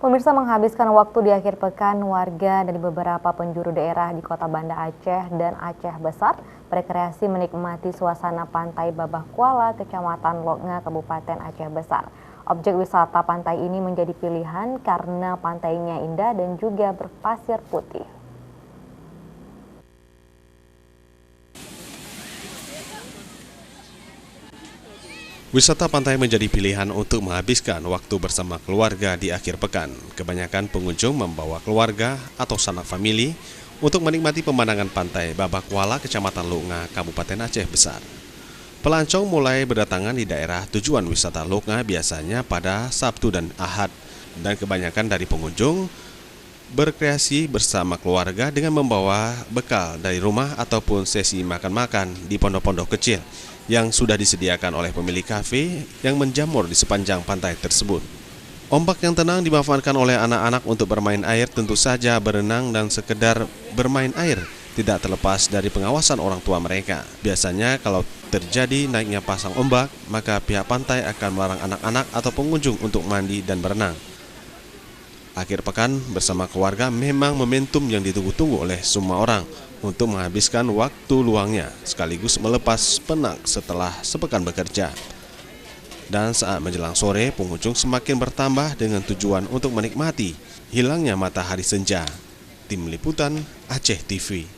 Pemirsa, menghabiskan waktu di akhir pekan, warga dari beberapa penjuru daerah di Kota Banda Aceh dan Aceh Besar berkreasi menikmati suasana pantai Babah Kuala, Kecamatan Loknga, Kabupaten Aceh Besar. Objek wisata pantai ini menjadi pilihan karena pantainya indah dan juga berpasir putih. Wisata pantai menjadi pilihan untuk menghabiskan waktu bersama keluarga di akhir pekan. Kebanyakan pengunjung membawa keluarga atau sanak famili untuk menikmati pemandangan pantai Babah Kuala, Kecamatan Loknga, Kabupaten Aceh Besar. Pelancong mulai berdatangan di daerah tujuan wisata Loknga biasanya pada Sabtu dan Ahad, dan kebanyakan dari pengunjung berkreasi bersama keluarga dengan membawa bekal dari rumah ataupun sesi makan-makan di pondok-pondok kecil yang sudah disediakan oleh pemilik kafe yang menjamur di sepanjang pantai tersebut. Ombak yang tenang dimanfaatkan oleh anak-anak untuk bermain air, tentu saja berenang dan sekedar bermain air tidak terlepas dari pengawasan orang tua mereka. Biasanya kalau terjadi naiknya pasang ombak, maka pihak pantai akan melarang anak-anak atau pengunjung untuk mandi dan berenang. Akhir pekan bersama keluarga memang momentum yang ditunggu-tunggu oleh semua orang untuk menghabiskan waktu luangnya sekaligus melepas penat setelah sepekan bekerja. Dan saat menjelang sore, pengunjung semakin bertambah dengan tujuan untuk menikmati hilangnya matahari senja. Tim Liputan Aceh TV.